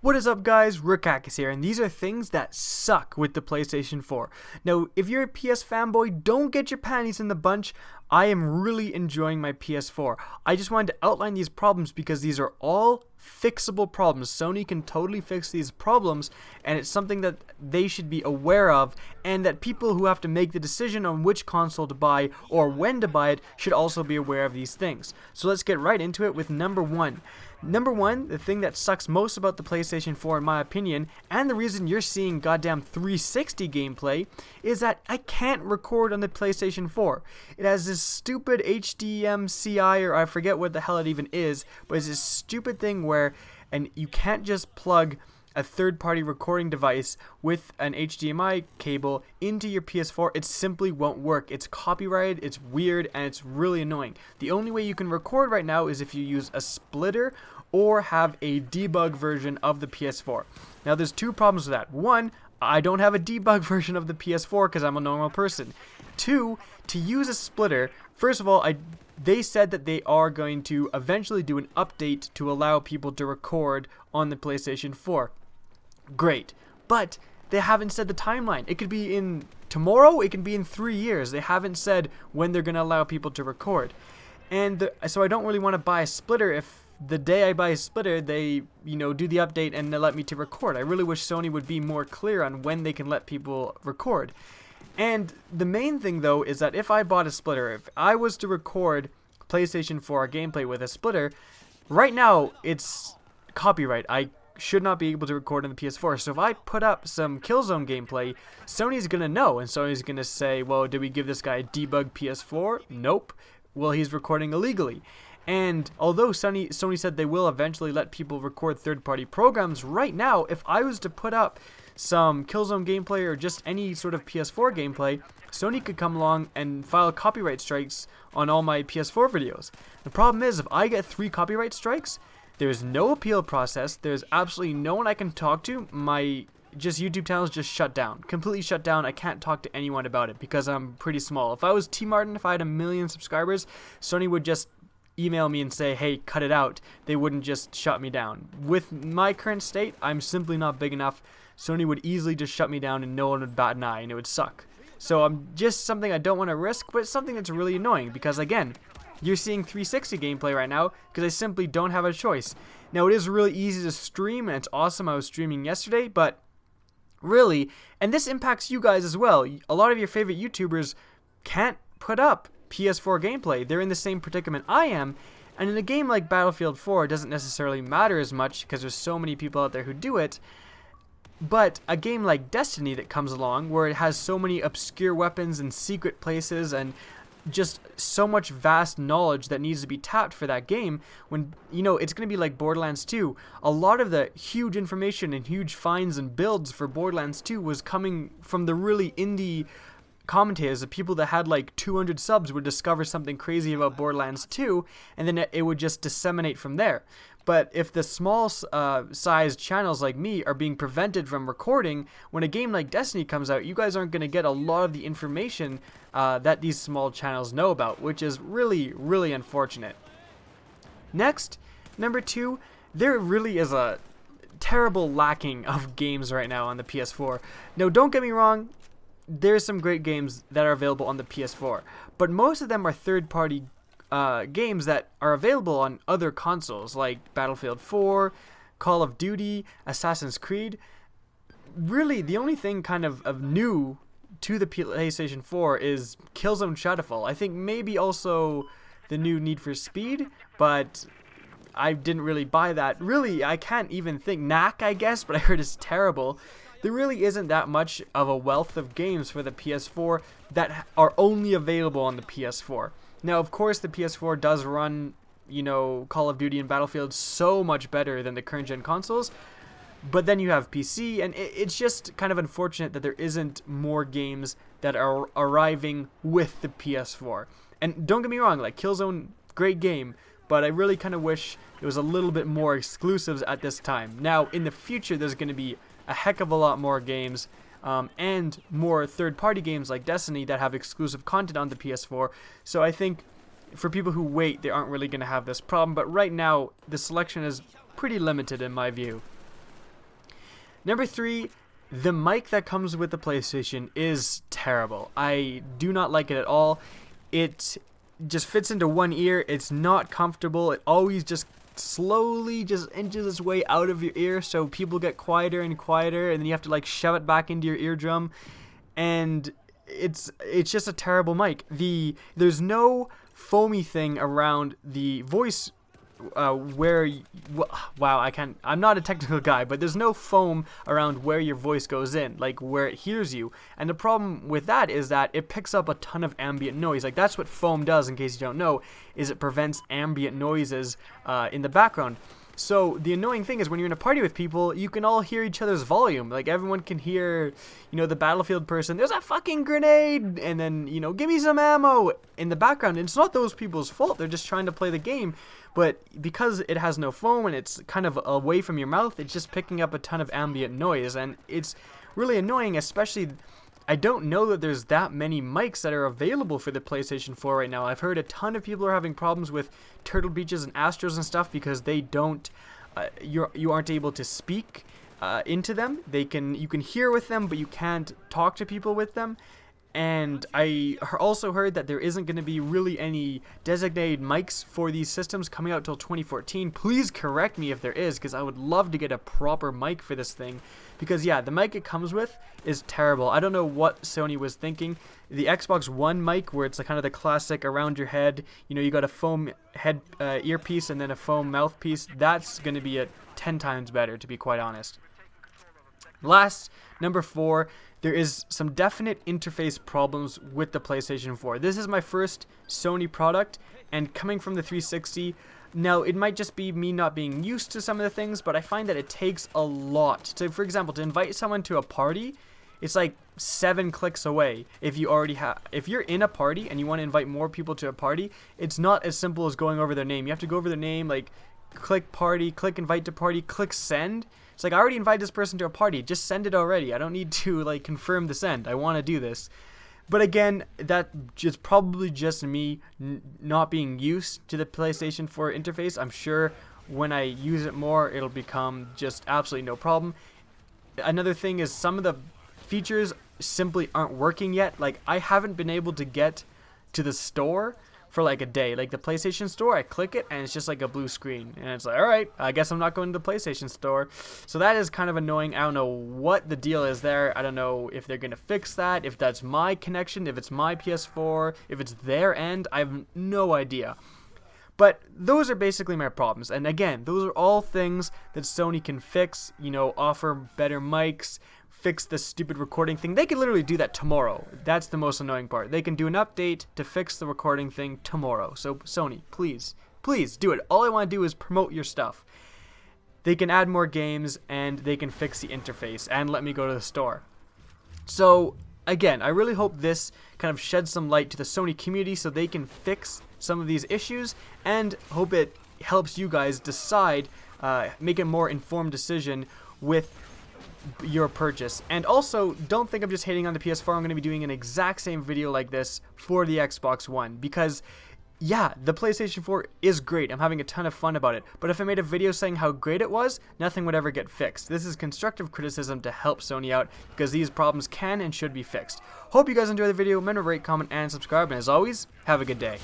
What is up, guys? Rikakis here, and these are things that suck with the PlayStation 4. Now, if you're a PS fanboy, don't get your panties in the bunch. I am really enjoying my PS4. I just wanted to outline these problems because these are all fixable problems. Sony can totally fix these problems, and it's something that they should be aware of, and that people who have to make the decision on which console to buy or when to buy it should also be aware of these things. So let's get right into it with number one. Number one, the thing that sucks most about the PlayStation 4 in my opinion, and the reason you're seeing goddamn 360 gameplay, is that I can't record on the PlayStation 4. It has this stupid HDMCI, or I forget what the hell it even is, but it's this stupid thing where you can't just plug a third-party recording device with an HDMI cable into your PS4. It simply won't work. It's copyrighted, it's weird, and it's really annoying. The only way you can record right now is if you use a splitter or have a debug version of the PS4. Now there's two problems with that. One, I don't have a debug version of the PS4 because I'm a normal person. Two, to use a splitter, first of all, they said that they are going to eventually do an update to allow people to record on the PlayStation 4. Great, but they haven't said the timeline. It could be in tomorrow, it could be in 3 years. They haven't said when they're going to allow people to record. And so I don't really want to buy a splitter if the day I buy a splitter, they, do the update and they let me to record. I really wish Sony would be more clear on when they can let people record. And the main thing, though, is that if I bought a splitter, if I was to record PlayStation 4 gameplay with a splitter, right now it's copyright. I should not be able to record on the PS4. So if I put up some Killzone gameplay, Sony's going to know, and Sony's going to say, well, did we give this guy a debug PS4? Nope. Well, he's recording illegally. And although Sony said they will eventually let people record third-party programs, right now, if I was to put up some Killzone gameplay or just any sort of PS4 gameplay, Sony could come along and file copyright strikes on all my PS4 videos. The problem is, if I get 3 copyright strikes, there's no appeal process, there's absolutely no one I can talk to, my YouTube channel is just shut down, completely shut down. I can't talk to anyone about it because I'm pretty small. If I was T Martin, if I had 1 million subscribers, Sony would just email me and say, hey, cut it out. They wouldn't just shut me down. With my current state, I'm simply not big enough. Sony would easily just shut me down and no one would bat an eye and it would suck. So I'm just something I don't want to risk, but it's something that's really annoying because, again, you're seeing 360 gameplay right now because I simply don't have a choice. Now, it is really easy to stream, and it's awesome. I was streaming yesterday, but really, and this impacts you guys as well. A lot of your favorite YouTubers can't put up PS4 gameplay. They're in the same predicament I am, and in a game like Battlefield 4, it doesn't necessarily matter as much because there's so many people out there who do it. But a game like Destiny that comes along, where it has so many obscure weapons and secret places and just so much vast knowledge that needs to be tapped for that game, when it's going to be like Borderlands 2. A lot of the huge information and huge finds and builds for Borderlands 2 was coming from the really indie commentators. The people that had like 200 subs would discover something crazy about Borderlands 2, and then it would just disseminate from there. But if the small sized channels like me are being prevented from recording, when a game like Destiny comes out, you guys aren't going to get a lot of the information that these small channels know about, which is really, really unfortunate. Next, number 2, there really is a terrible lacking of games right now on the PS4. Now, don't get me wrong, there's some great games that are available on the PS4, but most of them are third-party games that are available on other consoles like Battlefield 4, Call of Duty, Assassin's Creed. Really, the only thing kind of new to the PlayStation 4 is Killzone Shadowfall. I think maybe also the new Need for Speed, but I didn't really buy that. Really, I can't even think. Knack, I guess, but I heard it's terrible. There really isn't that much of a wealth of games for the PS4 that are only available on the PS4. Now, of course, the PS4 does run, Call of Duty and Battlefield so much better than the current-gen consoles, but then you have PC, and it's just kind of unfortunate that there isn't more games that are arriving with the PS4. And don't get me wrong, like Killzone, great game, but I really kind of wish it was a little bit more exclusives at this time. Now, in the future, there's going to be a heck of a lot more games and more third-party games like Destiny that have exclusive content on the PS4. So I think for people who wait, they aren't really going to have this problem. But right now, the selection is pretty limited in my view. Number 3, the mic that comes with the PlayStation is terrible. I do not like it at all. It just fits into one ear. It's not comfortable. It always just slowly just inches its way out of your ear, so people get quieter and quieter, and then you have to like shove it back into your eardrum, and it's just a terrible mic. There's no foamy thing around the voice I'm not a technical guy, but there's no foam around where your voice goes in, like where it hears you. And the problem with that is that it picks up a ton of ambient noise. Like, that's what foam does, in case you don't know, is it prevents ambient noises in the background. So the annoying thing is when you're in a party with people, you can all hear each other's volume. Like, everyone can hear, the Battlefield person, there's a fucking grenade, and then, give me some ammo in the background. And it's not those people's fault. They're just trying to play the game. But because it has no foam and it's kind of away from your mouth, it's just picking up a ton of ambient noise. And it's really annoying, especially... I don't know that there's that many mics that are available for the PlayStation 4 right now. I've heard a ton of people are having problems with Turtle Beaches and Astros and stuff because they don't, you aren't able to speak into them. You can hear with them, but you can't talk to people with them. And I also heard that there isn't going to be really any designated mics for these systems coming out till 2014. Please correct me if there is, because I would love to get a proper mic for this thing. Because yeah, the mic it comes with is terrible. I don't know what Sony was thinking. The Xbox One mic, where it's like kind of the classic around your head, you got a foam head earpiece and then a foam mouthpiece, that's going to be 10 times better, to be quite honest. Last, number 4, there is some definite interface problems with the PlayStation 4. This is my first Sony product, and coming from the 360, now it might just be me not being used to some of the things, but I find that it takes a lot. So, for example, to invite someone to a party, it's like 7 clicks away. If you're in a party and you want to invite more people to a party, it's not as simple as going over their name. You have to go over their name, like click party, click invite to party, click send. It's like, I already invited this person to a party. Just send it already. I don't need to like confirm the send. I want to do this. But again, that is probably just me not being used to the PlayStation 4 interface. I'm sure when I use it more, it'll become just absolutely no problem. Another thing is some of the features simply aren't working yet. Like, I haven't been able to get to the store for like a day. Like the PlayStation Store, I click it and it's just like a blue screen, and it's like, alright, I guess I'm not going to the PlayStation Store. So that is kind of annoying. I don't know what the deal is there. I don't know if they're going to fix that, if that's my connection, if it's my PS4, if it's their end. I have no idea. But those are basically my problems. And again, those are all things that Sony can fix, offer better mics, fix the stupid recording thing. They could literally do that tomorrow. That's the most annoying part. They can do an update to fix the recording thing tomorrow. So Sony, please do it. All I want to do is promote your stuff. They can add more games and they can fix the interface and let me go to the store. So again, I really hope this kind of sheds some light to the Sony community so they can fix some of these issues, and hope it helps you guys decide, make a more informed decision with your purchase. And also, don't think I'm just hating on the PS4. I'm going to be doing an exact same video like this for the Xbox One, because yeah, the PlayStation 4 is great. I'm having a ton of fun about it. But if I made a video saying how great it was, nothing would ever get fixed. This is constructive criticism to help Sony out, because these problems can and should be fixed. Hope you guys enjoy the video. Remember to rate, comment, and subscribe. And as always, have a good day.